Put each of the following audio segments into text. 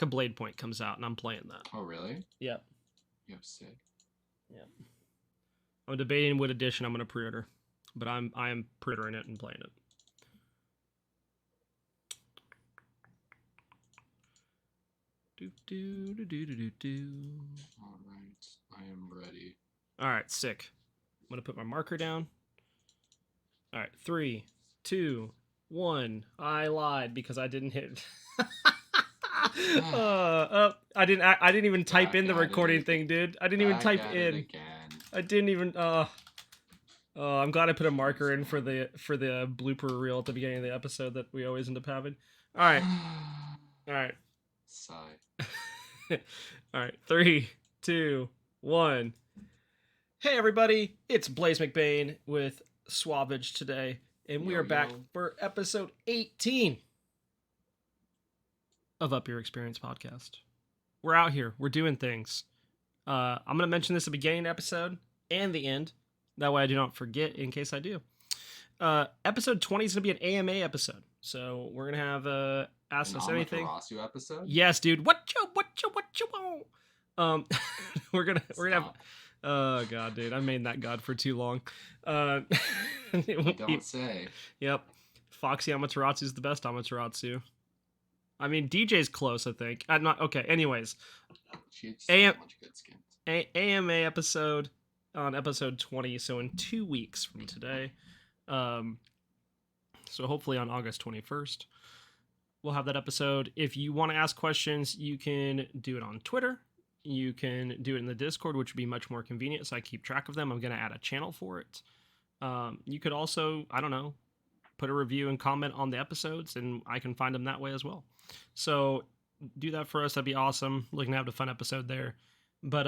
Baka Blade Point comes out, and I'm playing that. Oh, really? Yep. Yo, sick. Yep. I'm debating what edition I'm going to pre-order, but I am pre-ordering it and playing it. All right, I am ready. All right, sick. I'm going to put my marker down. All right, 3, 2, 1. I lied because I didn't hit. I didn't even type in the recording thing, dude. I didn't even type in. I didn't even. I'm glad I put a marker in for the blooper reel at the beginning of the episode that we always end up having. All right. All right. Sigh. All right. 3, 2, 1. Hey everybody, it's BlaiseMcBaine with Suavage today, and we are back for episode 18 of Up Your Experience podcast. We're out here. We're doing things. I'm going to mention this at the beginning of the episode and the end. That way I do not forget in case I do. Episode 20 is going to be an AMA episode. So we're going to have Ask Us Anything. Amaterasu episode? Yes, dude. What you want? We're going to have... Oh, God, dude. I made that God for too long. Don't say. Yep. Foxy Amaterasu is the best Amaterasu. I mean, DJ's close, I think. I'm not... Okay, anyways. AMA episode on episode 20, so in 2 weeks from today. So hopefully on August 21st, we'll have that episode. If you want to ask questions, you can do it on Twitter. You can do it in the Discord, which would be much more convenient, so I keep track of them. I'm going to add a channel for it. You could also, I don't know, put a review and comment on the episodes, and I can find them that way as well. So do that for us. That'd be awesome. Looking to have a fun episode there. But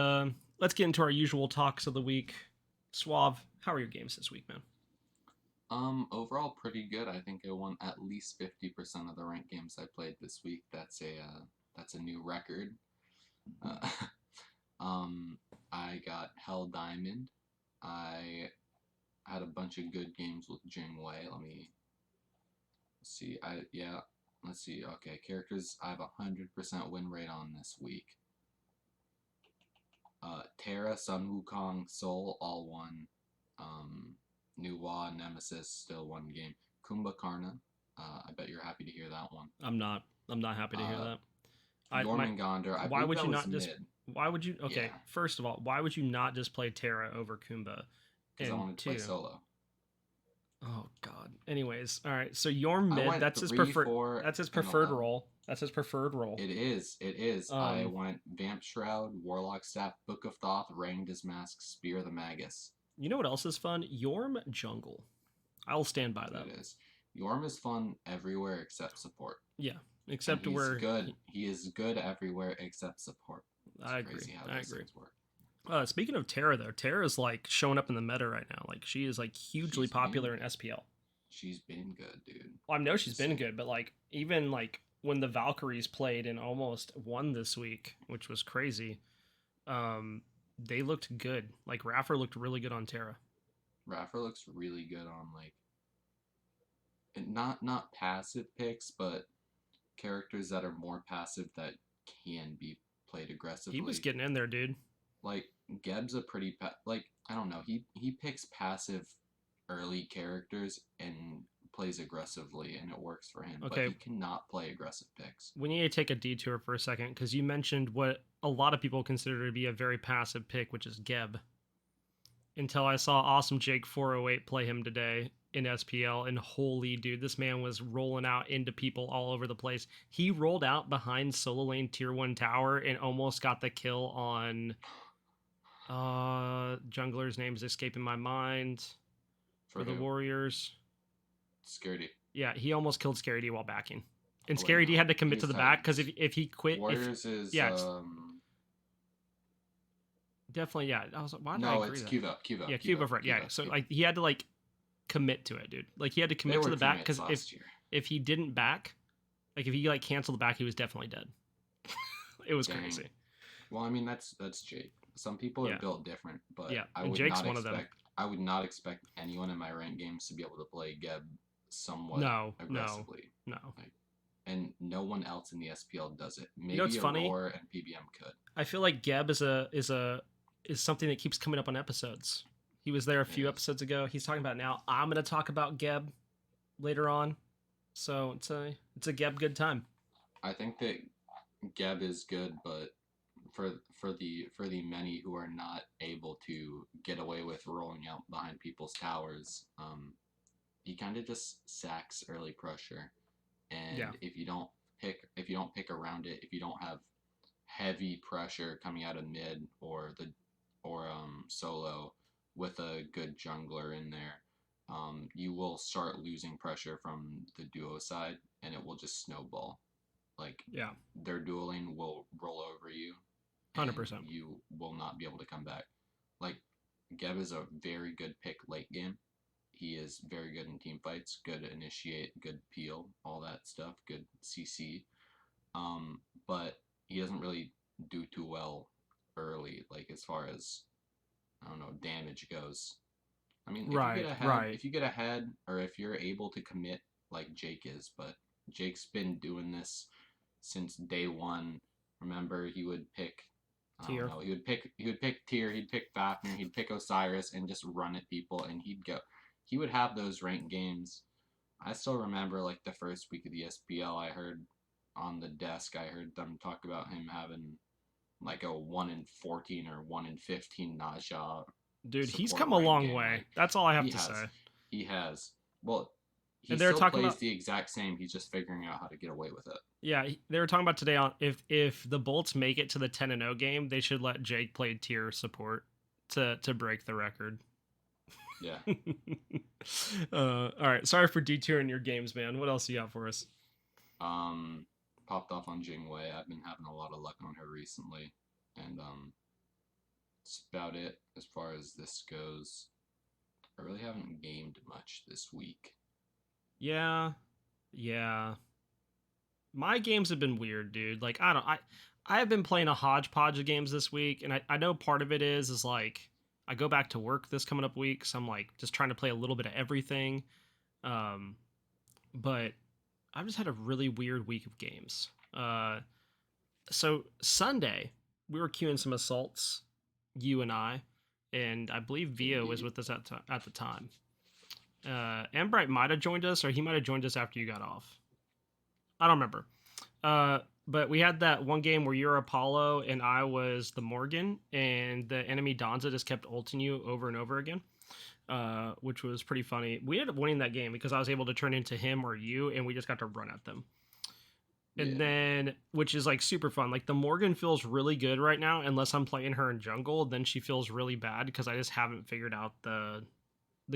let's get into our usual talks of the week. Suave, how are your games this week, man? Overall pretty good. I think I won at least 50% of the ranked games I played this week. That's a new record. I got Hell Diamond. I had a bunch of good games with Jingwei. Let me see. Let's see. Okay, characters I have 100% win rate on this week. Terra, Sun Wukong, Soul, all won. Nuwa, Nemesis, still one game. Kumbhakarna, I bet you're happy to hear that one. I'm not happy to hear that. Jormungandr, why would you not just... mid. Why would you... Okay, yeah. First of all, why would you not just play Terra over Kumba? Because I wanted to play solo. Oh, God. Anyways, all right. So you're mid. That's his preferred... That's his preferred role. That's his preferred role. It is. I went Vamp Shroud, Warlock Staff, Book of Thoth, Rangda's Mask, Spear the Magus. You know what else is fun? Yorm Jungle. I'll stand by that. It is. Yorm is fun everywhere except support. Yeah, except where... He is good everywhere except support. I agree. Speaking of Terra, though, Terra's like showing up in the meta right now. Like she is like hugely popular in SPL. She's been good, dude. Well, I know she's been good, but like even like when the Valkyries played and almost won this week, which was crazy, they looked good. Like Raffer looked really good on Terra. Raffer looks really good on like not passive picks, but characters that are more passive that can be played aggressively. He was getting in there, dude. Like Geb's a pretty I don't know. He picks passive early characters and plays aggressively, and it works for him. Okay. But he cannot play aggressive picks. We need to take a detour for a second because you mentioned what a lot of people consider to be a very passive pick, which is Geb. Until I saw Awesome Jake 408 play him today in SPL, and holy dude, this man was rolling out into people all over the place. He rolled out behind solo lane tier 1 tower and almost got the kill on jungler's name is escaping my mind for the Warriors. Scary. Yeah, he almost killed Scary D while backing. And Scary D had to commit to the back because if he quit... Warriors is... Definitely, yeah. I was like, why did I agree it's that? Cuba. Yeah, Cuba, right. Yeah, so like he had to like commit to it, dude. Like he had to commit to the back because if he didn't back, like if he like canceled the back, he was definitely dead. It was crazy. Well, I mean that's Jake. Some people are built different, but Jake's one of them. I would not expect anyone in my ranked games to be able to play Geb somewhat aggressively. No. and no one else in the SPL does it. You know what's Maybe funny? Aurora and PBM could. I feel like Geb is something that keeps coming up on episodes. He was there a It few is. episodes ago. He's talking about it now. I'm gonna talk about Geb later on. So it's a Geb good time. I think that Geb is good, but for the many who are not able to get away with rolling out behind people's towers, he kind of just sacks early pressure. Yeah. And if you don't pick around it, if you don't have heavy pressure coming out of mid or solo with a good jungler in there, you will start losing pressure from the duo side, and it will just snowball. Like Yeah. their dueling will roll over you, and 100%. you will not be able to come back. Like Geb is a very good pick late game. He is very good in team fights, good initiate, good peel, all that stuff, good CC. But he doesn't really do too well early, like as far as I don't know damage goes. I mean, if you get Right. ahead, Right. if you get ahead, or if you're able to commit like Jake is, but Jake's been doing this since day one. Remember, he would pick, I don't Tier. know, he would pick Tyr, he'd pick Fafnir, he'd pick Osiris, and just run at people, and he would have those ranked games. I still remember like the first week of the SPL. I heard on the desk, I heard them talk about him having like a 1 in 14 or 1 in 15 Naja Dude, he's support come a rank long game. way. Like That's all I have he to has, say. he has. Well, he And they're still talking plays about the exact same. He's just figuring out how to get away with it. yeah, they were talking about today on if the Bolts make it to the 10-0 game, they should let Jake play tier support to break the record. Yeah. All right, sorry for detouring your games, man. What else you got for us? Um, Popped off on Jingwei. I've been having a lot of luck on her recently, and that's about it as far as this goes. I really haven't gamed much this week. Yeah, yeah. My games have been weird, dude. Like I have been playing a hodgepodge of games this week, and I know part of it is like I go back to work this coming up week, so I'm like just trying to play a little bit of everything. Um, but I've just had a really weird week of games. So Sunday we were queuing some assaults, you and I believe Vio was Indeed. with us at the time. Embright might have joined us, or he might have joined us after you got off. I don't remember. But we had that one game where you're Apollo and I was the Morgan, and the enemy Donza just kept ulting you over and over again, which was pretty funny. We ended up winning that game because I was able to turn into him or you, and we just got to run at them. And Yeah. then, which is like super fun. Like the Morgan feels really good right now, unless I'm playing her in jungle. Then she feels really bad because I just haven't figured out the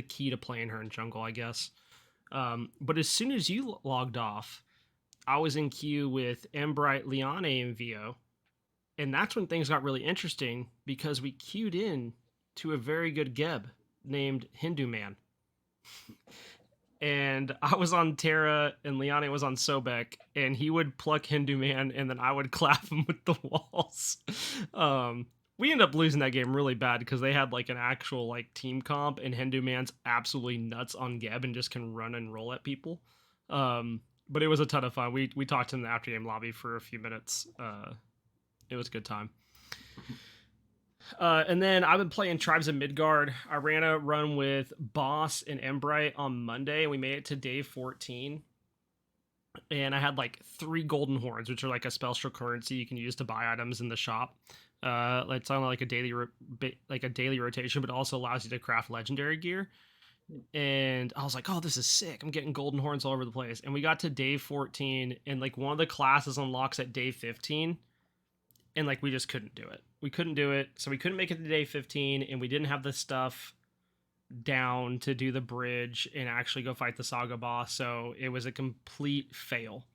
key to playing her in jungle, I guess. But as soon as you logged off, I was in queue with Embright, Liane, and Vio. And that's when things got really interesting because we queued in to a very good Geb named Hindu Man. And I was on Terra and Liane was on Sobek, and he would pluck Hindu Man and then I would clap him with the walls. We ended up losing that game really bad because they had like an actual like team comp, and Hindu Man's absolutely nuts on Geb and just can run and roll at people. But it was a ton of fun. We talked in the after game lobby for a few minutes. It was a good time. And then I've been playing Tribes of Midgard. I ran a run with Boss and Embright on Monday, and we made it to day 14. And I had like 3 golden horns, which are like a special currency you can use to buy items in the shop. It's on like a daily rotation, but also allows you to craft legendary gear. And I was like, oh, this is sick. I'm getting golden horns all over the place. And we got to day 14, and like one of the classes unlocks at day 15, and like we just couldn't do it. We couldn't do it, so we couldn't make it to day 15, and we didn't have the stuff down to do the bridge and actually go fight the saga boss, so it was a complete fail.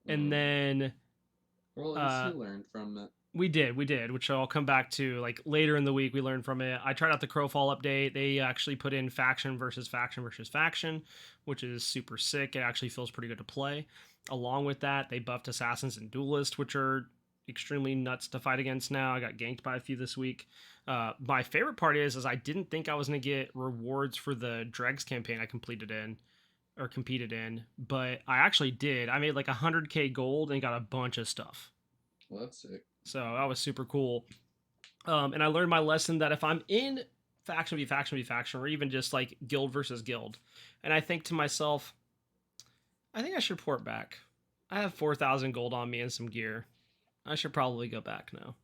And then Well, at least you learned from it. we did, which I'll come back to like later in the week. We learned from it. I tried out the Crowfall update. They actually put in faction versus faction versus faction, which is super sick. It actually feels pretty good to play. Along with that, they buffed assassins and duelists, which are extremely nuts to fight against now. I got ganked by a few this week. My favorite part is I didn't think I was going to get rewards for the Dregs campaign I completed in, or competed in, but I actually did. I made like 100k gold and got a bunch of stuff. Well, that's sick. So that was super cool. And I learned my lesson that if I'm in faction v faction v faction, or even just like guild versus guild, and I think to myself, I think I should port back. I have 4,000 gold on me and some gear. I should probably go back now.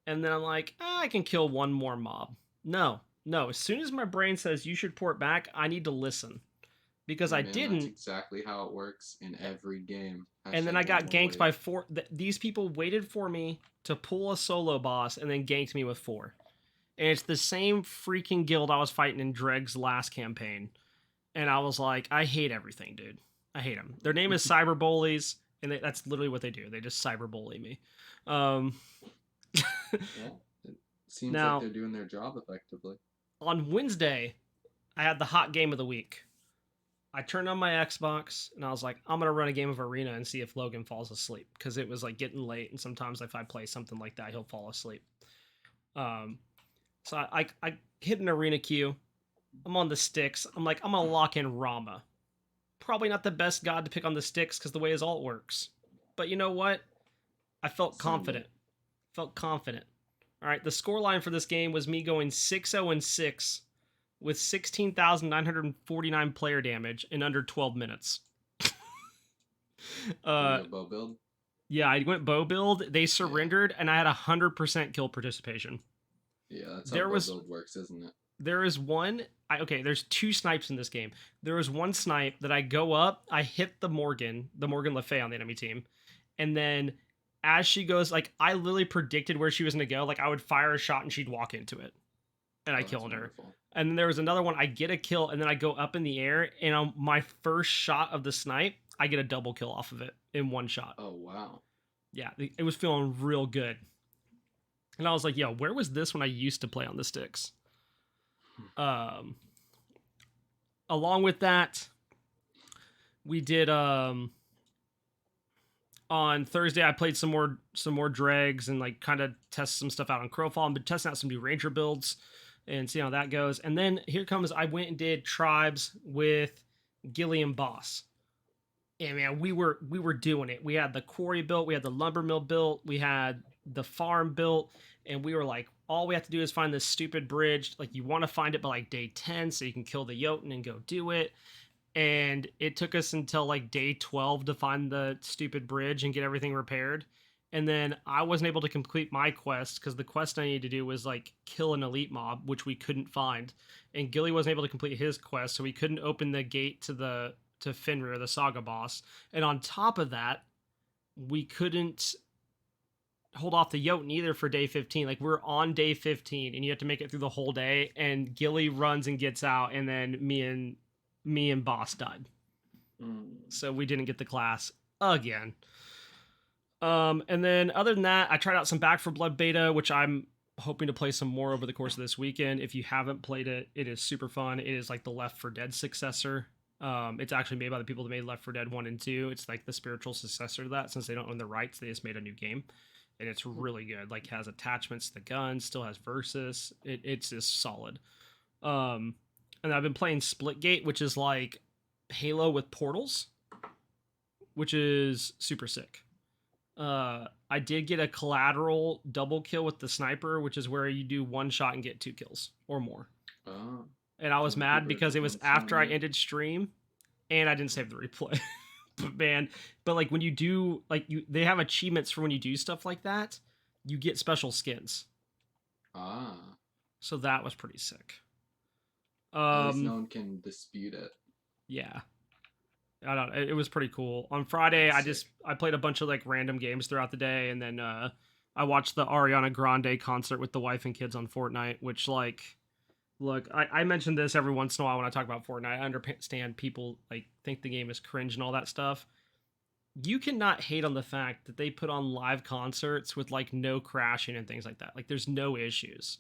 And then I'm like, I can kill one more mob. No. As soon as my brain says you should port back, I need to listen. Because I didn't. That's exactly how it works in every game. And then I got ganked by 4. These people waited for me to pull a solo boss and then ganked me with 4. And it's the same freaking guild I was fighting in Dreg's last campaign. And I was like, I hate everything, dude. I hate them. Their name is Cyber Bullies, and that's literally what they do. They just cyber bully me. Well, it seems like they're doing their job effectively. On Wednesday, I had the hot game of the week. I turned on my Xbox, and I was like, I'm going to run a game of Arena and see if Logan falls asleep. Because it was like getting late, and sometimes if I play something like that, he'll fall asleep. So I hit an Arena queue. I'm on the sticks. I'm like, I'm going to lock in Rama. Probably not the best god to pick on the sticks because the way his ult works. But you know what? I felt confident. All right, the scoreline for this game was me going 6-0-6 with 16,949 player damage in under 12 minutes. Bow build? Yeah, I went bow build. They surrendered, and I had 100% kill participation. Yeah, that's how bow build works, isn't it? There is one... there's 2 snipes in this game. There is one snipe that I go up, I hit the Morgan Le Fay on the enemy team, and then as she goes, like, I literally predicted where she was going to go. Like, I would fire a shot and she'd walk into it, and I killed her. And then there was another one, I get a kill, and then I go up in the air, and on my first shot of the snipe, I get a double kill off of it in one shot. Oh, wow. Yeah, it was feeling real good. And I was like, yo, where was this when I used to play on the sticks? Along with that, we did on Thursday I played some more dregs and like kind of test some stuff out on Crowfall and been testing out some new ranger builds and see how that goes. And then here comes, I went and did tribes with Gilliam Boss. And man, we were doing it. We had the quarry built, we had the lumber mill built, we had the farm built, and we were like, all we have to do is find this stupid bridge. Like, you want to find it by like day 10 so you can kill the Jotun and go do it. And it took us until like day 12 to find the stupid bridge and get everything repaired. And then I wasn't able to complete my quest because the quest I needed to do was like kill an elite mob, which we couldn't find. And Gilly wasn't able to complete his quest, so we couldn't open the gate to Fenrir, the saga boss. And on top of that, we couldn't hold off the Jotun either for day 15. Like, we're on day 15 and you have to make it through the whole day, and Gilly runs and gets out, and then me and Boss died. So we didn't get the class again. And then other than that, I tried out some Back 4 Blood beta, which I'm hoping to play some more over the course of this weekend. If you haven't played it, it is super fun. It is like the Left 4 Dead successor. It's actually made by the people that made Left 4 Dead 1 and 2. It's like the spiritual successor to that. Since they don't own the rights, they just made a new game. And it's really good. Like, has attachments to the gun, still has versus. It's just solid. And I've been playing Splitgate, which is like Halo with portals, which is super sick. I did get a collateral double kill with the sniper, which is where you do one shot and get 2 kills or more. Oh. And I was mad because it was after I ended stream and I didn't save the replay. But like when you do, like, they have achievements for when you do stuff like that, you get special skins. So that was pretty sick. At least no one can dispute it. Yeah. I don't know. It was pretty cool. On Friday, I played a bunch of like random games throughout the day, and then I watched the Ariana Grande concert with the wife and kids on Fortnite, which, like, look, I mention this every once in a while when I talk about Fortnite. I understand people like think the game is cringe and all that stuff. You cannot hate on the fact that they put on live concerts with like no crashing and things like that. Like, there's no issues.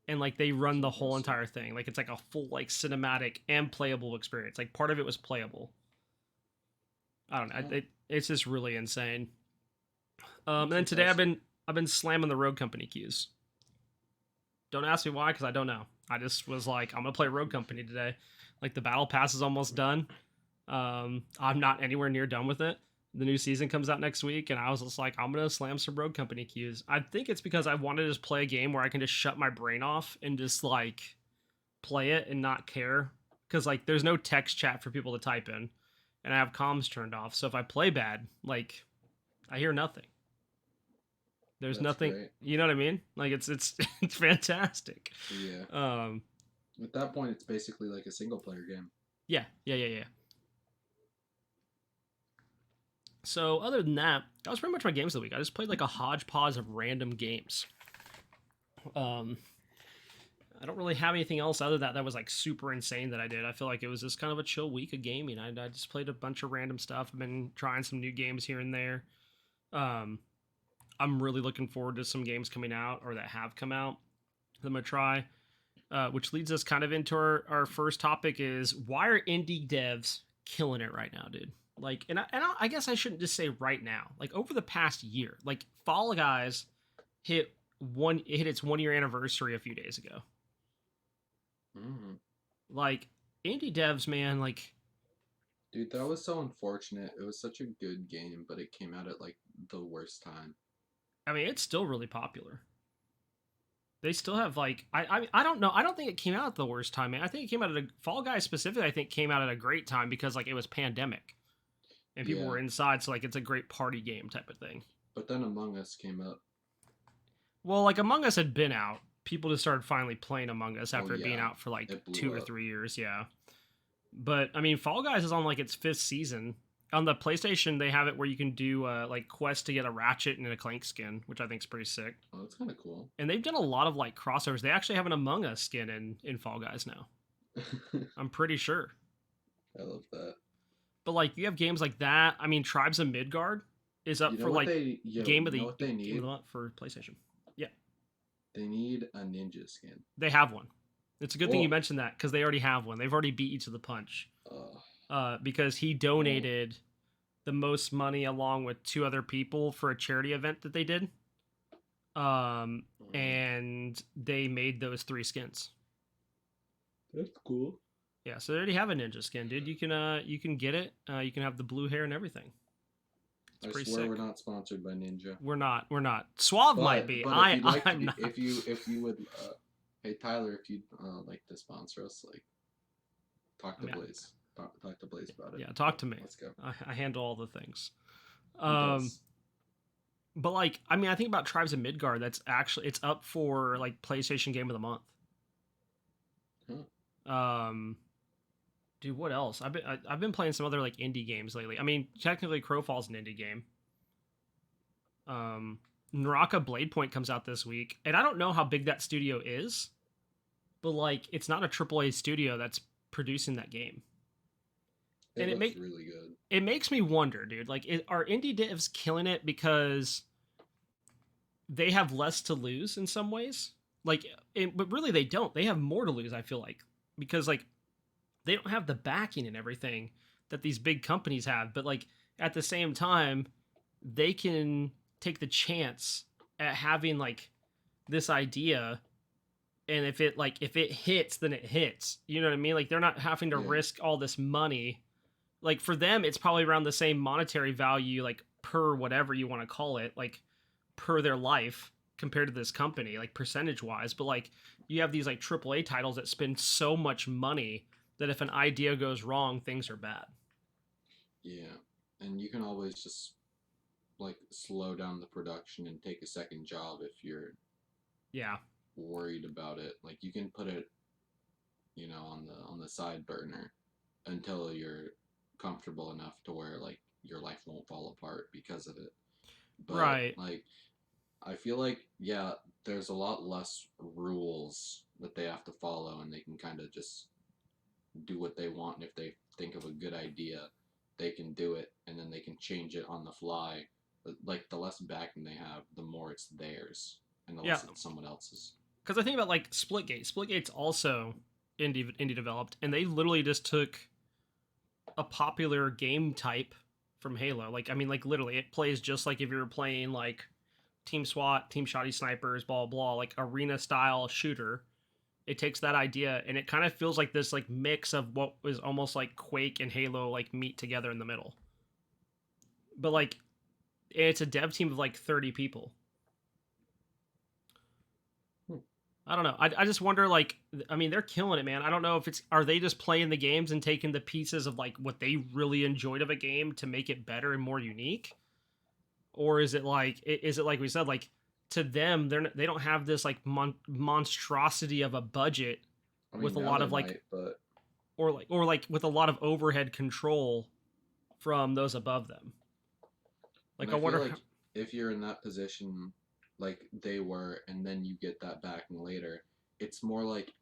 And like they run the whole entire thing. Like, it's like a full like cinematic and playable experience. Like, part of it was playable. I don't know. It's just really insane. And then today I've been slamming the Rogue Company queues. Don't ask me why, because I don't know. I just was like, I'm gonna play Rogue Company today. Like the battle pass is almost done. I'm not anywhere near done with it. The new season comes out next week, and I was just like, I'm gonna slam some Rogue Company queues. I think it's because I wanted to just play a game where I can just shut my brain off and just like play it and not care. Because like there's no text chat for people to type in, and I have comms turned off. So if I play bad, like I hear nothing. There's That's nothing. great. You know what I mean? Like it's it's fantastic. Yeah. Um, At that point, it's basically like a single player game. yeah. So other than that, that was pretty much my games of the week. I just played like a hodgepodge of random games. I don't really have anything else other than that was like super insane that I did. I feel like it was just kind of a chill week of gaming. I just played a bunch of random stuff. I've been trying some new games here and there. I'm really looking forward to some games coming out or that have come out that I'm gonna try. Which leads us kind of into our first topic is why are indie devs killing it right now, dude? Like, I guess I shouldn't just say right now. Like over the past year, like Fall Guys hit its 1 year anniversary a few days ago. Mm. Like indie devs, man, like Dude, that was so unfortunate. It was such a good game, but it came out at like the worst time. I mean, it's still really popular. They still have like I don't know. I don't think it came out at the worst time, man. I think it came out at a Fall Guys specifically. I think came out at a great time because like it was pandemic and people Yeah. were inside, so like it's a great party game type of thing. But then Among Us came up. Well, like Among Us had been out. People just started finally playing Among Us after Oh it being yeah, out for like it blew 2 or 3 years. Yeah, but I mean, Fall Guys is on like its 5th season. On the PlayStation, they have it where you can do like quests to get a Ratchet and a Clank skin, which I think is pretty sick. Oh, that's kind of cool. And they've done a lot of like crossovers. They actually have an Among Us skin in Fall Guys now. I'm pretty sure. I love that. But like you have games like that. I mean, Tribes of Midgard is up You know for what like they game you of the know what they game need? of the month for PlayStation. Yeah, They need a ninja skin. they have one. It's a good thing you Whoa. mentioned that because they already have one. They've already beat you to the punch. Uh, Because he donated the most money along with 2 other people for a charity event that they did. And they made those 3 skins. That's cool. Yeah, so they already have a ninja skin, dude. You can get it. You can have the blue hair and everything. It's I pretty swear sick. we're not sponsored by Ninja. We're not. Suave might be. But if you'd like I'm to, not. if you would, hey Tyler, if you'd like to sponsor us, like talk to Yeah. Blaze, talk to Blaze about it. Yeah, talk to me. Let's go. I handle all the things. He does. But like, I mean, I think about Tribes of Midgard. That's actually it's up for like PlayStation Game of the Month. Dude, what else? I've been playing some other like indie games lately. I mean, technically, Crowfall's an indie game. Naraka Blade Point comes out this week, and I don't know how big that studio is, but like, it's not a AAA studio that's producing that game. It and looks really good. It makes me wonder, dude. Like, are indie devs killing it because they have less to lose in some ways? Like, but really they don't. They have more to lose. I feel like because like they don't have the backing and everything that these big companies have. But like at the same time, they can take the chance at having like this idea, and if it hits, then it hits. You know what I mean? Like they're not having to risk all this money. Like for them, it's probably around the same monetary value, like per whatever you want to call it, like per their life compared to this company, like percentage wise. But like you have these like AAA titles that spend so much money that if an idea goes wrong, things are bad. Yeah, and you can always just like slow down the production and take a second job if you're worried about it. Like you can put it, you know, on the side burner until you're comfortable enough to where like your life won't fall apart because of it. But like I feel like there's a lot less rules that they have to follow, and they can kind of just do what they want. And if they think of a good idea, they can do it, and then they can change it on the fly. But like the less backing they have, the more it's theirs, and the less it's someone else's. Because I think about like Splitgate. Splitgate's also indie developed, and they literally just took a popular game type from Halo. Like I mean, like literally, it plays just like if you were playing like Team SWAT, Team Shoddy Snipers, blah blah, like arena style shooter, It takes that idea and it kind of feels like this like mix of what was almost like Quake and Halo like meet together in the middle. But like it's a dev team of like 30 people. I don't know. I just wonder, like, I mean, they're killing it, man. I don't know if are they just playing the games and taking the pieces of, like, what they really enjoyed of a game to make it better and more unique? Or is it like we said, like, to them, they don't have this, like, monstrosity of a budget I mean, with a now lot they of, like, might, but or like with a lot of overhead control from those above them. Like, and I I feel wonder like how, if you're in that position, like they were, and then you get that backing later, it's more like,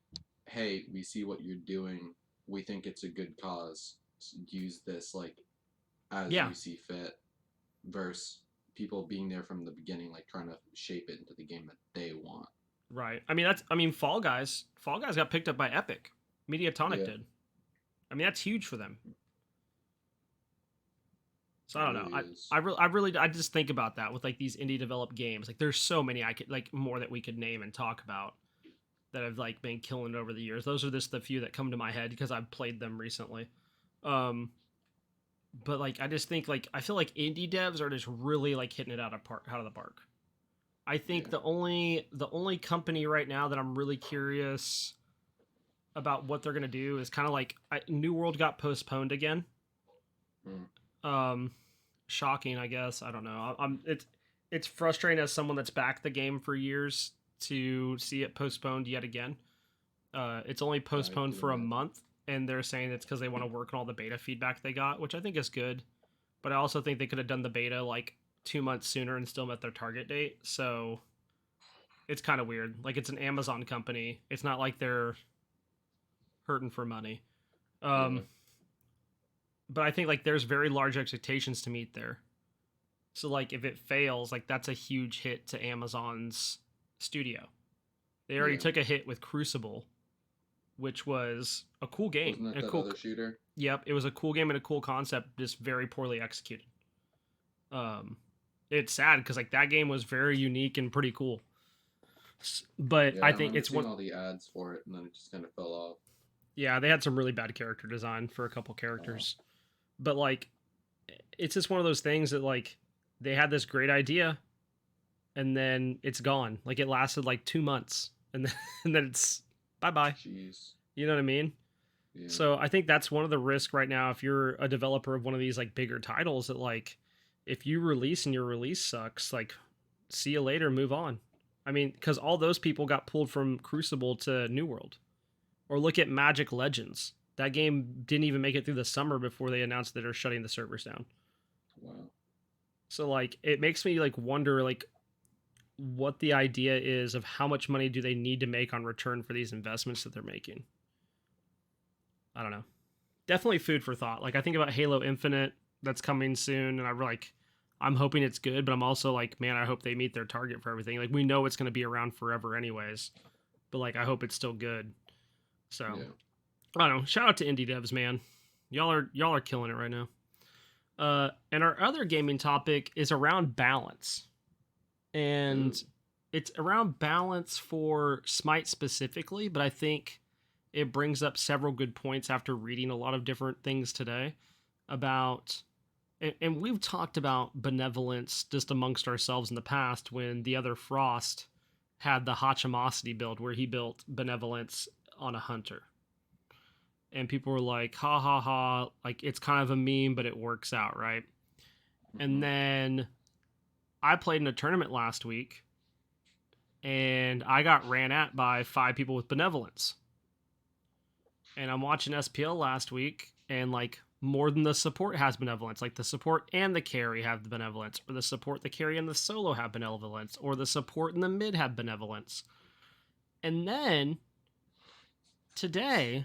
hey, we see what you're doing. We think it's a good cause. Use this like as yeah, you see fit, versus people being there from the beginning, like trying to shape it into the game that they want. right. I mean, Fall Guys got picked up by Epic. Mediatonic Yeah, did. I mean, that's huge for them. So it I don't know. really is. I just think about that with like these indie developed games. Like there's so many I could like more that we could name and talk about that have like been killing over the years. Those are just the few that come to my head because I've played them recently. Um, but like I just think like I feel like indie devs are just really like hitting it out of the park. I think Yeah. the only company right now that I'm really curious about what they're gonna do is kind of like New World got postponed again. Mm. Um, Shocking, I guess. I don't know. It's frustrating as someone that's backed the game for years to see it postponed yet again. It's only I postponed can for a imagine. month, and they're saying it's because they want to work on all the beta feedback they got, which I think is good. But I also think they could have done the beta like 2 months sooner and still met their target date. So it's kind of weird. Like it's an Amazon company. It's not like they're hurting for money. Yeah. Um, but I think like there's very large expectations to meet there. So like if it fails, like that's a huge hit to Amazon's studio. They already Yeah. took a hit with Crucible, which was a cool game. Wasn't that A that cool other shooter? Yep, it was a cool game and a cool concept, just very poorly executed. Um it's sad cuz like that game was very unique and pretty cool. But Yeah, I I think remember it's seeing one all the ads for it, and then it just kind of fell off. yeah, they had some really bad character design for a couple Oh, characters. But like it's just one of those things that like they had this great idea and then it's gone. Like it lasted like 2 months, and then and then it's bye bye. jeez. You know what I mean? Yeah. So I think that's one of the risks right now. If you're a developer of one of these like bigger titles, that like if you release and your release sucks, like see you later, move on. I mean, because all those people got pulled from Crucible to New World, or look at Magic Legends. That game didn't even make it through the summer before they announced that they're shutting the servers down. Wow. So like it makes me like wonder like what the idea is of how much money do they need to make on return for these investments that they're making. I don't know. Definitely food for thought. Like I think about Halo Infinite that's coming soon, and I'm hoping it's good, but I'm also like, man, I hope they meet their target for everything. Like we know it's going to be around forever anyways, but like I hope it's still good. So Yeah. I don't know. Shout out to indie devs, man. Y'all are killing it right now. And our other gaming topic is around balance. Ooh. And it's around balance for Smite specifically, but I think it brings up several good points after reading a lot of different things today about and we've talked about benevolence just amongst ourselves in the past when the other Frost had the Hachimosity build where he built benevolence on a hunter. And people were like, ha ha ha, like it's kind of a meme, but it works out, right? And Mm-hmm. then I played in a tournament last week and I got ran at by 5 people with benevolence. And I'm watching SPL last week, and like more than the support has benevolence. Like the support and the carry have the benevolence, or the support, the carry, and the solo have benevolence, or the support and the mid have benevolence. And then today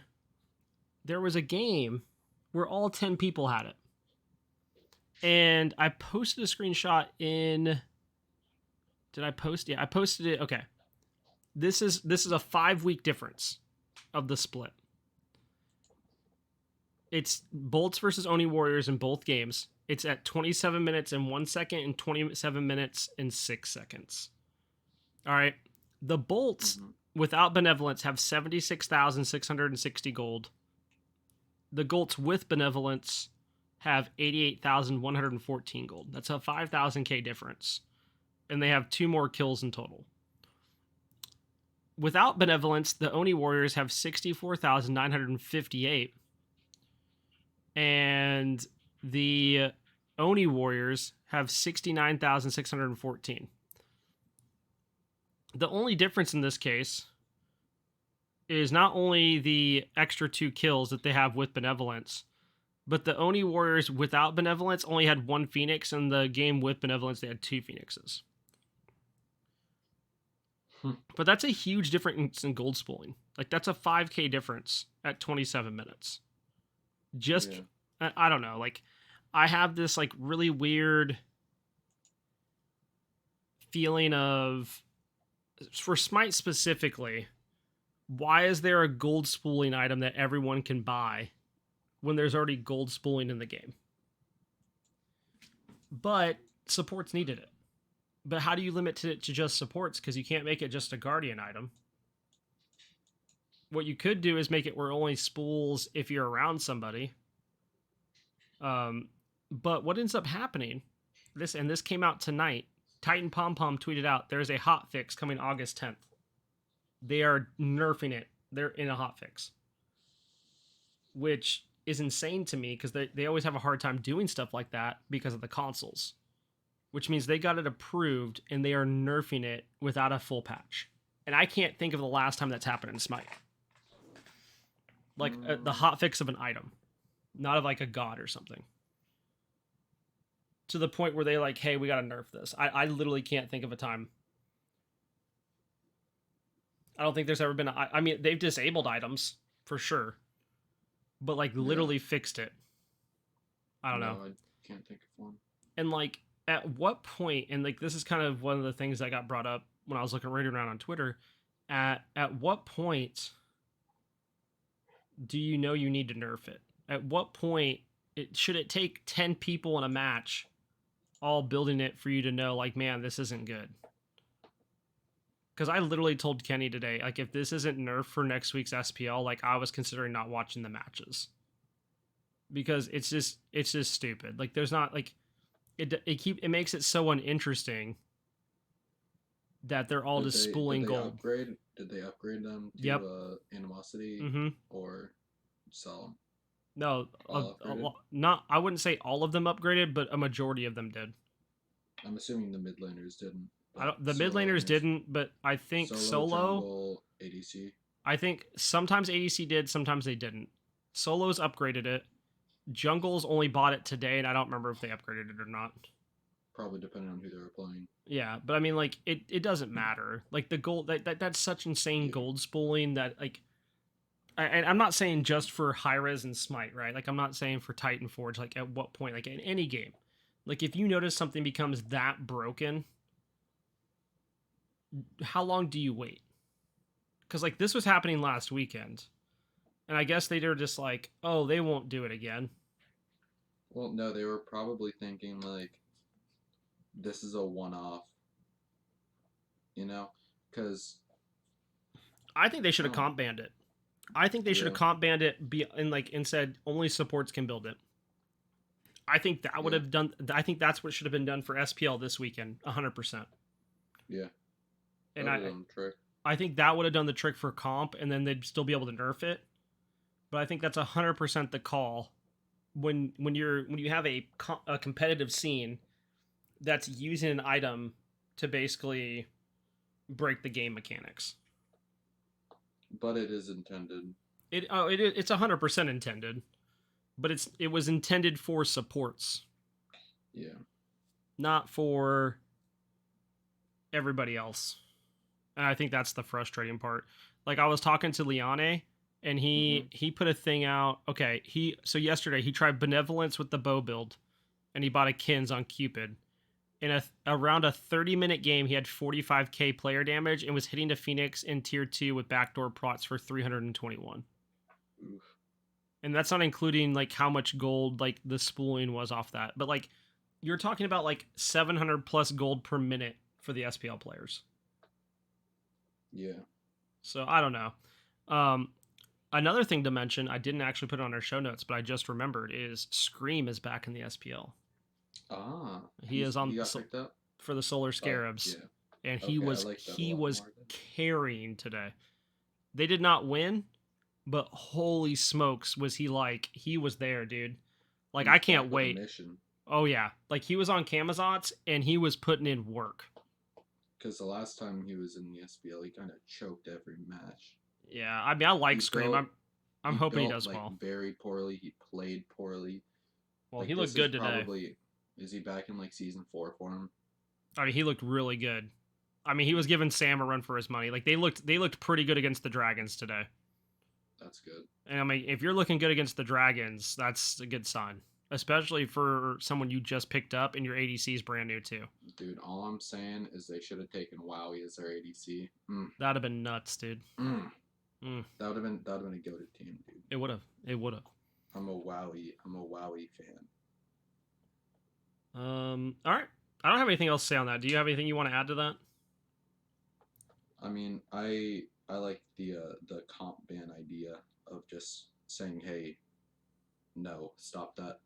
there was a game where all 10 people had it. And I posted a screenshot in. Did I post? Yeah, I posted it. Okay. This is a 5-week difference of the split. It's Bolts versus Oni Warriors in both games. It's at 27 minutes and 1 second and 27 minutes and 6 seconds. All right. The Bolts Mm-hmm. without Benevolence have 76,660 gold. The Golds with Benevolence have 88,114 gold. That's a 5,000k difference. And they have 2 more kills in total. Without Benevolence, the Oni Warriors have 64,958. And the Oni Warriors have 69,614. The only difference in this case is not only the extra 2 kills that they have with Benevolence, but the Oni Warriors without Benevolence only had 1 Phoenix, and the game with Benevolence they had 2 Phoenixes. But that's a huge difference in gold spooling. Like, that's a 5k difference at 27 minutes. Just, I don't know. Like, I have this, like, really weird feeling of, for Smite specifically, why is there a gold spooling item that everyone can buy when there's already gold spooling in the game? But supports needed it. But how do you limit it to just supports? Because you can't make it just a Guardian item. What you could do is make it where it only spools if you're around somebody. But what ends up happening, this came out tonight, Titan Pom Pom tweeted out, there's a hotfix coming August 10th. They are nerfing it. They're in a hotfix. Which is insane to me, because they always have a hard time doing stuff like that because of the consoles. Which means they got it approved, and they are nerfing it without a full patch. And I can't think of the last time that's happened in Smite. Like, the hotfix of an item. Not of, like, a god or something. To the point where they like, hey, we gotta nerf this. I literally can't think of a time. I don't think there's ever been I mean, they've disabled items, for sure. But, like, literally fixed it. I don't know. I can't think of one. And, like, at what point, and, like, this is kind of one of the things that got brought up when I was looking right around on Twitter, at what point do you know you need to nerf it? At what point should it take 10 people in a match all building it for you to know, like, man, this isn't good? Because I literally told Kenny today, like, if this isn't nerfed for next week's SPL, like, I was considering not watching the matches. Because it's just stupid. Like, there's not, like, it makes it so uninteresting that they're all just spooling gold. Did they upgrade them to Animosity or sell them? No, not. I wouldn't say all of them upgraded, but a majority of them did. I'm assuming the mid laners didn't. The mid laners didn't, but I think solo jungle, ADC. I think sometimes ADC did, sometimes they didn't. Solos upgraded it. Jungles only bought it today, and I don't remember if they upgraded it or not. Probably depending on who they were playing. Yeah, but I mean, like, it doesn't matter. Like, the gold that's such insane gold spooling that, like, and I'm not saying just for Hi-Rez and Smite, right? Like, I'm not saying for Titan Forge, like, at what point, like, in any game. Like, if you notice something becomes that broken, how long do you wait? Because, like, this was happening last weekend. And I guess they were just like, oh, they won't do it again. Well, no, they were probably thinking, like, this is a one-off. You know? Because I think they should have comp banned it. I think they should have comp banned it and said only supports can build it. I think that would have done. I think that's what should have been done for SPL this weekend, 100%. Yeah. And I think that would have done the trick for comp, and then they'd still be able to nerf it. But I think that's 100% the call when you have a competitive scene that's using an item to basically break the game mechanics. But it is intended. It's 100% intended, but it was intended for supports. Yeah. Not for everybody else. And I think that's the frustrating part. Like, I was talking to Liane, and he put a thing out. Okay, so yesterday he tried Benevolence with the bow build, and he bought a Kins on Cupid. In around a 30-minute game, he had 45k player damage and was hitting the Phoenix in tier 2 with backdoor prots for 321. Oof. And that's not including, like, how much gold, like, the spooling was off that. But, like, you're talking about, like, 700 plus gold per minute for the SPL players. Yeah. So I don't know. Um, Another thing to mention, I didn't actually put it on our show notes, but I just remembered is Scream is back in the SPL. Ah, He is he on got picked up. for the Solar Oh Scarabs, yeah. and Okay, I like that a he lot was more. carrying today. They did not win, but holy smokes, was he was there, dude. Like He I was can't back with a wait. mission. Oh yeah, like he was on Camazotz and he was putting in work. Because the last time he was in the SPL, he kind of choked every match. Yeah, I mean I like He Scream. built I'm he hoping he built does like well. very poorly. He played poorly. Well, he Like looked this is good today. probably is he back in like season 4 for him? I mean he looked really good. I mean he was giving Sam a run for his money. Like they looked pretty good against the Dragons today. That's good. And I mean if you're looking good against the Dragons, that's a good sign. Especially for someone you just picked up and your ADC is brand new too. Dude, all I'm saying is they should have taken Wowie as their ADC. That'd have been nuts, dude. Mm. That would have been a goated team, dude. It would have. It would have. I'm a Wowie fan. All right. I don't have anything else to say on that. Do you have anything you want to add to that? I mean, I like the comp ban idea of just saying, hey, no, stop that.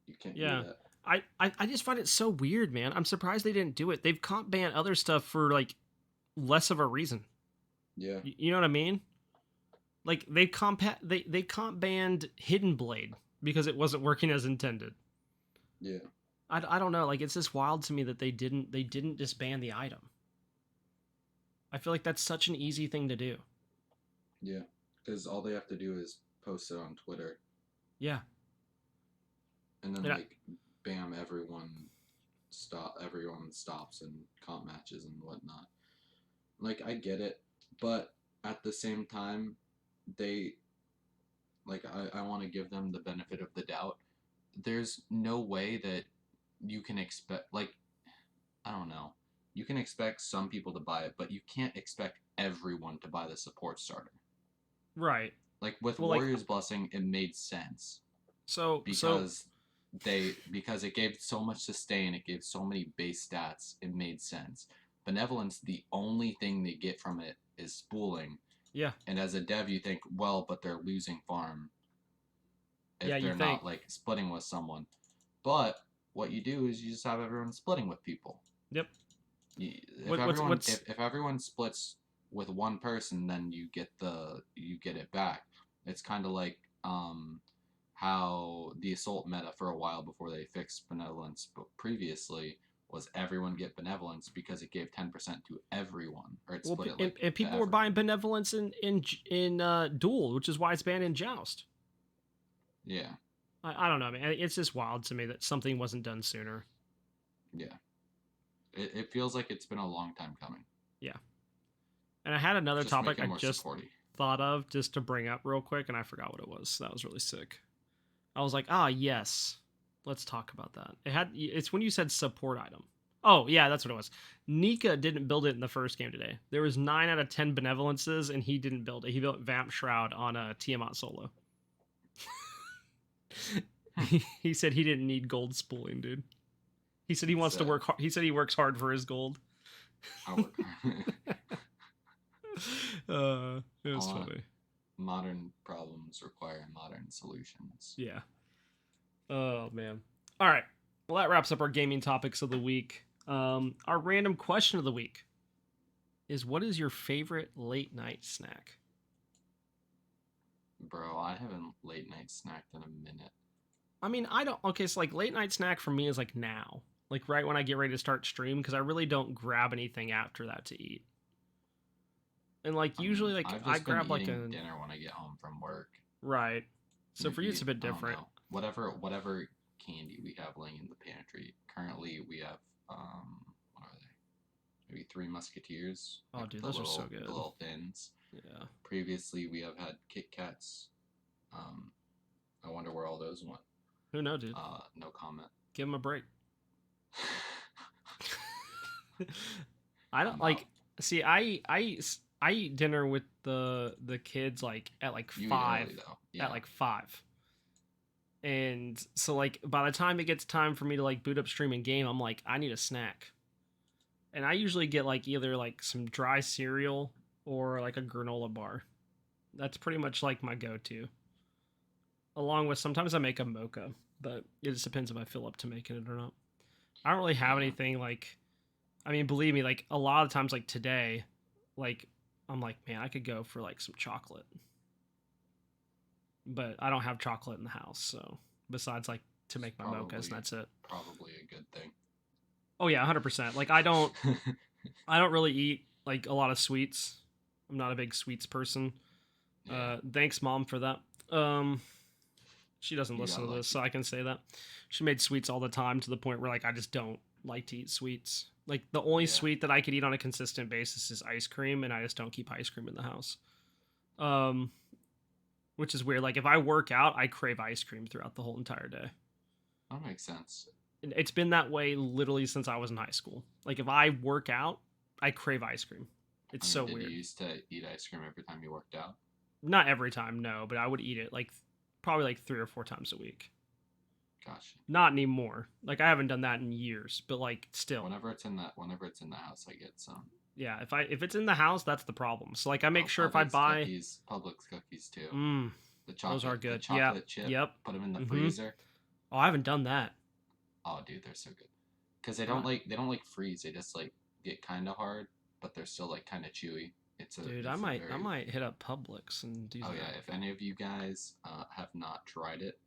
You can't do Yeah. that. I just find it so weird, man. I'm surprised they didn't do it. They've comp banned other stuff for like less of a reason. Yeah. You know what I mean? Like they comp banned Hidden Blade because it wasn't working as intended. Yeah. I don't know. Like it's just wild to me that they didn't disband the item. I feel like that's such an easy thing to do. Yeah. Because all they have to do is post it on Twitter. Yeah. And then Yeah. like bam, everyone stops and comp matches and whatnot. Like I get it, but at the same time, they like I want to give them the benefit of the doubt. There's no way that you can expect like I don't know. You can expect some people to buy it, but you can't expect everyone to buy the support starter. Right. Like with Well, like Warriors Blessing, it made sense so because it gave so much sustain, it gave so many base stats, it made sense. Benevolence, the only thing they get from it is spooling. yeah. And as a dev, you think, well, but they're losing farm if Yeah, you they're think. not like splitting with someone. But what you do is you just have everyone splitting with people. Yep. If everyone splits with one person, then you get it back. It's kind of like how the assault meta for a while before they fixed benevolence, but previously was everyone get benevolence because it gave 10% to everyone, or it split it like and people were buying benevolence in duel, which is why it's banned in joust. Yeah. I don't know, man. It's just wild to me that something wasn't done sooner. Yeah. It feels like it's been a long time coming. Yeah. And I had another topic I just thought of just to bring up real quick, and I forgot what it was. That was really sick. I was like, yes, let's talk about that. It's when you said support item. Oh, yeah, that's what it was. Nika didn't build it in the first game today. There was 9 out of 10 benevolences, and he didn't build it. He built Vamp Shroud on a Tiamat solo. He said he didn't need gold spooling, dude. He said he wants to work hard. He said he works hard for his gold. I work hard. It was funny. Modern problems require modern solutions. Yeah. Oh, man. All right. Well, that wraps up our gaming topics of the week. Our random question of the week is, what is your favorite late night snack? Bro, I haven't late night snacked in a minute. I mean, okay, so like late night snack for me is like now. Like right when I get ready to start stream, because I really don't grab anything after that to eat. And like usually like I've just I grab been like eating a dinner when I get home from work. Right. So for you it's a bit different. Whatever candy we have laying in the pantry. Currently we have what are they? Maybe 3 Musketeers. Oh dude, those are so good. The little thins. Yeah. Previously we have had Kit Kats. I wonder where all those went. Who knows, dude? No comment. Give them a break. I don't like. See, I eat dinner with the kids like at like 5. Early, yeah. At like 5. And so like by the time it gets time for me to like boot up stream and game, I'm like, I need a snack. And I usually get like either like some dry cereal or like a granola bar. That's pretty much like my go-to. Along with sometimes I make a mocha, but it just depends if I feel up to making it or not. I don't really have Yeah. anything like, I mean, believe me, like a lot of times, like today, like I'm like, man, I could go for like some chocolate, but I don't have chocolate in the house. So besides like to make my mochas, and that's it. Probably a good thing. Oh yeah, 100%. Like I don't really eat like a lot of sweets. I'm not a big sweets person. Yeah. Thanks, mom, for that. She doesn't You listen got to this, lucky. so I can say that. She made sweets all the time to the point where like I just don't like to eat sweets. Like the only Yeah. sweet that I could eat on a consistent basis is ice cream, and I just don't keep ice cream in the house. Which is weird. Like if I work out, I crave ice cream throughout the whole entire day. That makes sense. And it's been that way literally since I was in high school. Like if I work out, I crave ice cream. It's so did weird. you used to eat ice cream every time you worked out? Not every time, no, but I would eat it like probably like 3 or 4 times a week. Gotcha. Not anymore. Like I haven't done that in years, but like still. Whenever it's in the house, I get some. Yeah, if it's in the house, that's the problem. So like I make sure if I buy Publix cookies too. The chocolate, those are good. The chocolate chip. Yep. Put them in the freezer. Oh, I haven't done that. Oh, dude, they're so good. Because they don't like freeze. They just like get kind of hard, but they're still like kind of chewy. Dude, I might hit up Publix and do that. Oh yeah, if any of you guys have not tried it,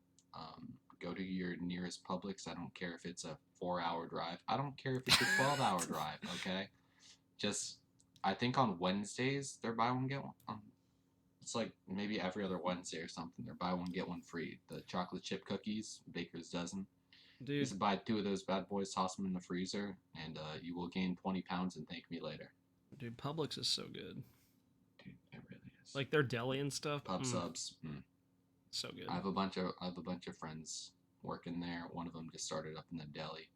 go to your nearest Publix. I don't care if it's a 4-hour drive. I don't care if it's a 12-hour drive. Okay, just I think on Wednesdays they're buy one get one. It's like maybe every other Wednesday or something. They're buy one get one free. The chocolate chip cookies, Baker's dozen. Dude, Just buy 2 of those bad boys, toss them in the freezer, and you will gain 20 pounds and thank me later. Dude, Publix is so good. Dude, it really is. Like their deli and stuff. Pub subs. So good. I have a bunch of friends working there. One of them just started up in the deli.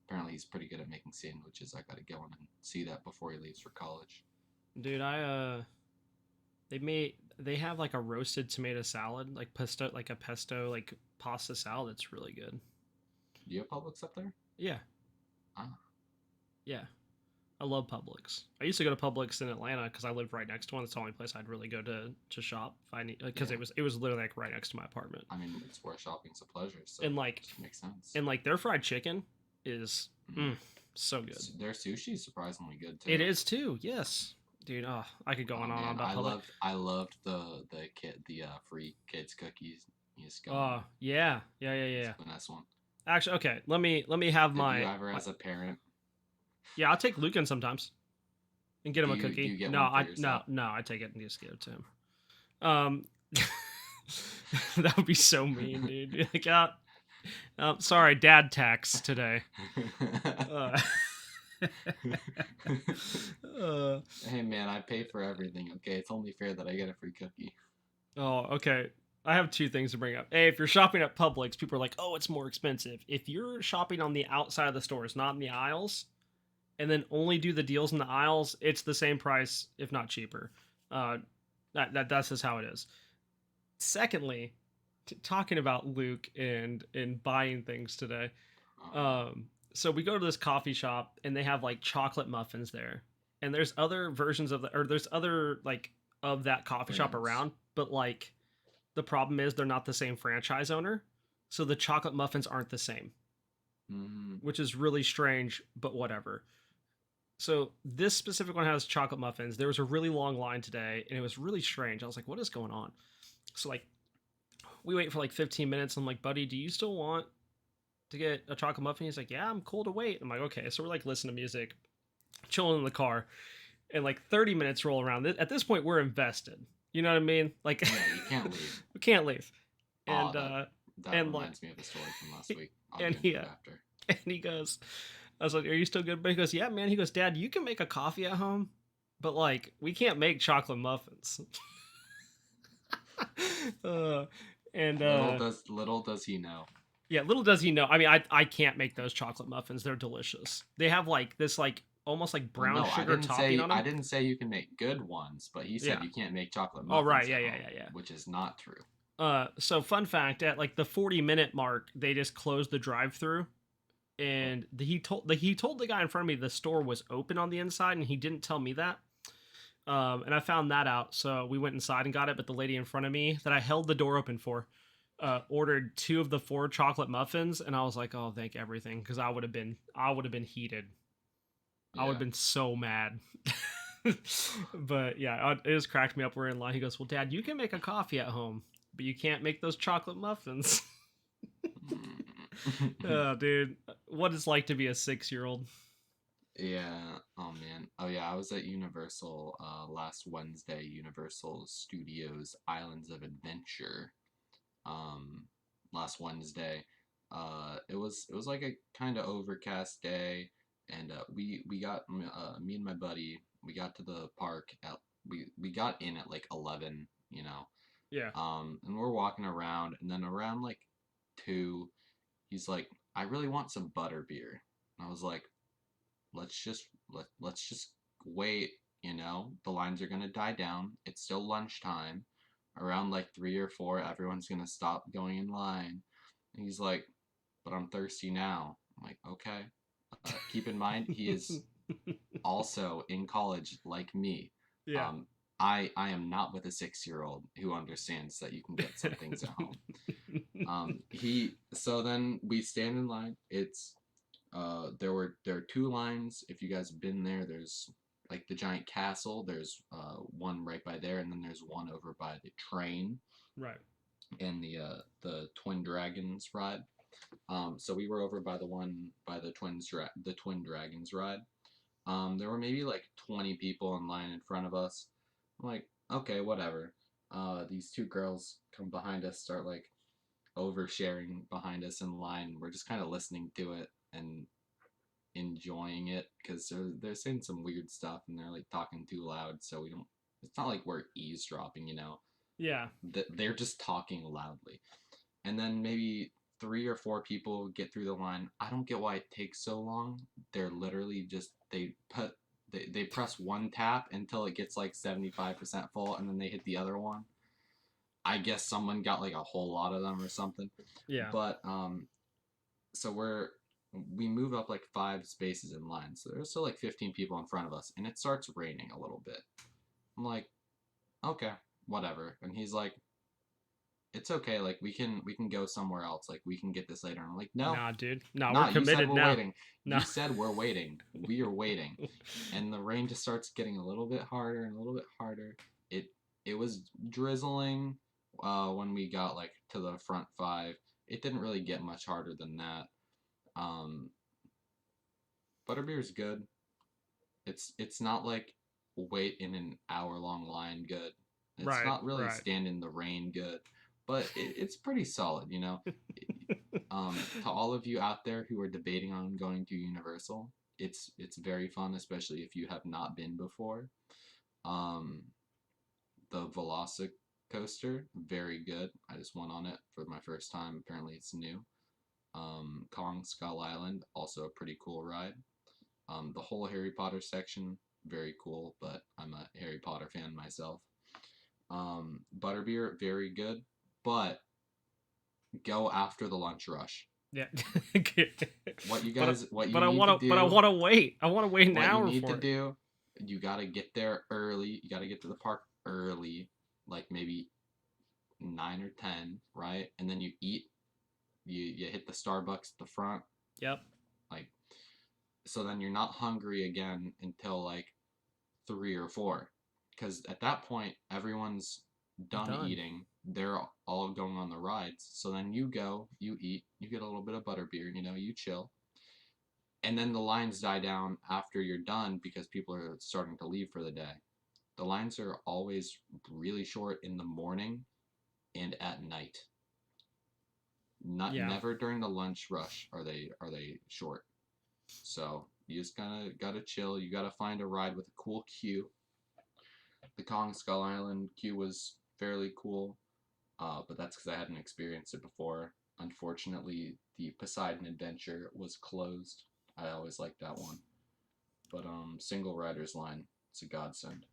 Apparently, he's pretty good at making sandwiches. I gotta go in and see that before he leaves for college. Dude, they have like a roasted tomato salad, like a pesto like pasta salad. It's really good. Do you have Publix up there? Yeah. Ah. Yeah. I love Publix. I used to go to Publix in Atlanta because I lived right next to one. That's the only place I'd really go to shop if I need, because it was literally like right next to my apartment. I mean, it's where shopping's a pleasure. So and like it makes sense. And like their fried chicken is so good. Their sushi is surprisingly good too. It is too. Yes, dude. Oh, I could go on and on about Publix. I loved the free kids cookies. You just go. Oh yeah. Finesse one. Actually, okay. Let me have Did you ever, as a parent? Yeah, I'll take Lucan sometimes and get him a cookie. Do you get no, one for yourself? no, I take it and just give it to him. That would be so mean, dude. Like, sorry, dad tax today. Hey man, I pay for everything. Okay, it's only fair that I get a free cookie. Oh, okay. I have 2 things to bring up. A, if you're shopping at Publix, people are like, "Oh, it's more expensive." If you're shopping on the outside of the stores, not in the aisles, and then only do the deals in the aisles, it's the same price, if not cheaper. That's just how it is. Secondly, talking about Luke and buying things today. So we go to this coffee shop and they have like chocolate muffins there, and there's other versions of there's other like of that coffee shop around, but like the problem is they're not the same franchise owner, so the chocolate muffins aren't the same, which is really strange, but whatever. So this specific one has chocolate muffins. There was a really long line today, and it was really strange. I was like, what is going on? So like, we wait for like 15 minutes. I'm like, buddy, do you still want to get a chocolate muffin? He's like, yeah, I'm cool to wait. I'm like, okay. So we're like listening to music, chilling in the car, and like 30 minutes roll around. At this point, we're invested. You know what I mean? Like, yeah, you can't leave. We can't leave. And that reminds me of the story from last week. And he goes, I was like, are you still good? But he goes, yeah, man. He goes, Dad, you can make a coffee at home, but like, we can't make chocolate muffins. Little does he know. Yeah, little does he know. I mean, I can't make those chocolate muffins. They're delicious. They have like this like almost like brown sugar topping on them. I didn't say you can make good ones, but he said you can't make chocolate muffins. Oh right, yeah. Which is not true. So fun fact, at like the 40-minute mark, they just closed the drive-through, and he told the guy in front of me the store was open on the inside, and he didn't tell me that. And I found that out. So we went inside and got it. But the lady in front of me that I held the door open for ordered 2 of the 4 chocolate muffins, and I was like, "Oh, thank everything," because I would have been heated. I would have Yeah. been so mad. But yeah, it just cracked me up. We're in line. He goes, "Well, Dad, you can make a coffee at home, but you can't make those chocolate muffins." Oh, dude, what it's like to be a 6-year-old. Yeah. Oh man. Oh yeah. I was at Universal last Wednesday. Universal Studios Islands of Adventure. Um, last Wednesday. It was like a kind of overcast day, and we got me and my buddy. We got to the park at we got in at like 11. Yeah. And we're walking around, and then around like 2, he's like, "I really want some butter beer." And I was like, let's just wait. The lines are gonna die down. It's still lunchtime. Around like 3 or 4, everyone's gonna stop going in line. And he's like, "But I'm thirsty now." I'm like, "Okay." Keep in mind, he is also in college like me. Yeah. Um, I am not with a 6-year-old who understands that you can get some things at home. He so then we stand in line. There are 2 lines. If you guys have been there, there's like the giant castle. There's one right by there, and then there's one over by the train Right. and the Twin Dragons ride. So we were over by the one by the Twin Dragons ride. There were maybe like 20 people in line in front of us. I'm like, okay, whatever. These 2 girls come behind us, start like oversharing behind us in line. We're just kind of listening to it and enjoying it because they're saying some weird stuff and they're like talking too loud. So we don't. It's not like we're eavesdropping. Yeah. They're just talking loudly, and then maybe 3 or 4 people get through the line. I don't get why it takes so long. They're literally just they press one tap until it gets like 75% full, and then they hit the other one. I guess someone got like a whole lot of them or something. Yeah. But so we move up like 5 spaces in line. So there's still like 15 people in front of us, and it starts raining a little bit. I'm like, okay, whatever. And he's like, it's okay. Like we can go somewhere else. Like we can get this later. And I'm like, no, Nah, dude. Nah, we're nah. You said committed we're now. waiting. Nah. You said we're waiting. We are waiting. And the rain just starts getting a little bit harder and a little bit harder. It was drizzling when we got like to the front 5. It didn't really get much harder than that. Um, Butterbeer's good. It's not like wait in an hour-long line good. It's Right. not really Right. stand in the rain good, but it's pretty solid. To all of you out there who are debating on going to Universal, it's very fun, especially if you have not been before. Um, the Velocicoaster, very good. I just went on it for my first time. Apparently, it's new. Kong Skull Island, also a pretty cool ride. The whole Harry Potter section, very cool, but I'm a Harry Potter fan myself. Butterbeer, very good, but go after the lunch rush. Yeah. What you but guys, what you but I need to want to but I do, want to wait. I want to wait an what you hour need to for it. do, you gotta get there early. You gotta get to the park early, like maybe 9 or 10, right? And then you eat. You hit the Starbucks at the front, Yep. like so. Then you're not hungry again until like 3 or 4, because at that point everyone's done Done. eating. They're all going on the rides. So then you go, you eat, you get a little bit of butterbeer, you chill, and then the lines die down after you're done because people are starting to leave for the day. The lines are always really short in the morning and at night. Not Yeah. never during the lunch rush are they short. So you just gotta chill. You gotta find a ride with a cool queue. The Kong Skull Island queue was fairly cool, but that's because I hadn't experienced it before. Unfortunately, the Poseidon Adventure was closed. I always liked that one, but single riders line, it's a godsend.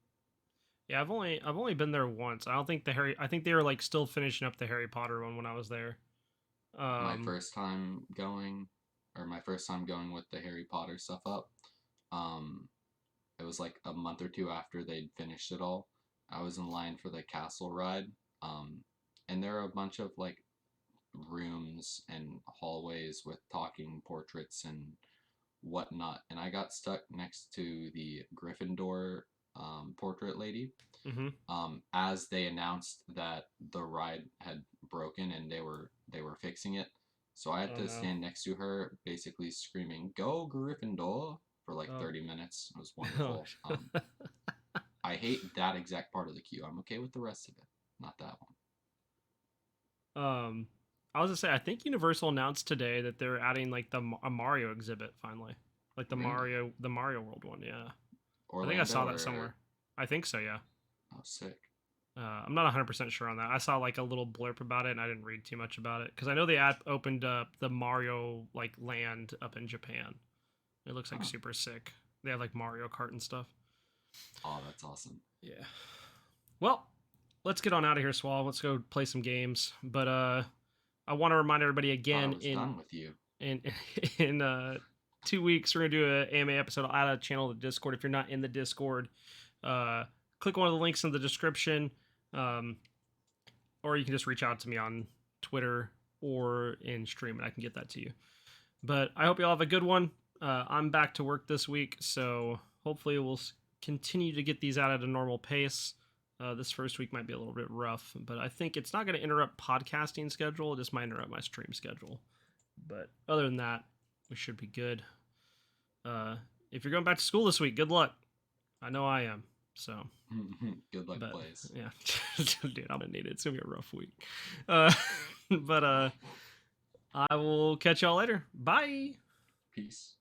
Yeah, I've only been there once. I don't think the Harry. I think they were like still finishing up the Harry Potter one when I was there. My Um. first time going, or my first time going with the Harry Potter stuff up, um, it was like a month or two after they'd finished it all. I was in line for the castle ride, and there are a bunch of like rooms and hallways with talking portraits and whatnot, and I got stuck next to the Gryffindor portrait lady. Mm-hmm. As they announced that the ride had broken and they were fixing it, so I had Oh to no. stand next to her, basically screaming "Go Gryffindor" for like Oh. 30 minutes. It was Oh. wonderful. I hate that exact part of the queue. I'm okay with the rest of it, not that um, I was gonna say I think Universal announced today that they're adding like a Mario exhibit finally, like one. Really? The Mario World one. Yeah, I think I Orlando saw that or somewhere. I think so. Yeah. oh, sick. I'm not 100% sure on that. I saw like a little blurb about it and I didn't read too much about it because I know the app opened up the Mario like land up in Japan. It looks like Huh. super sick. They have like Mario Kart and stuff. Oh, that's awesome. Yeah. Well, let's get on out of here, Swall. Let's go play some games. But I want to remind everybody Thought I again was done with you. in in 2 weeks we're gonna do an AMA episode. I'll add a channel to Discord. If you're not in the Discord, click one of the links in the description, or you can just reach out to me on Twitter or in stream, and I can get that to you. But I hope you all have a good one. I'm back to work this week, so hopefully we'll continue to get these out at a normal pace. This first week might be a little bit rough, but I think it's not going to interrupt podcasting schedule. It just might interrupt my stream schedule. But other than that, we should be good. If you're going back to school this week, good luck. I know I am. So good luck, but, Blaise. Yeah, dude, I'm gonna need it. It's gonna be a rough week. But I will catch y'all later. Bye. Peace.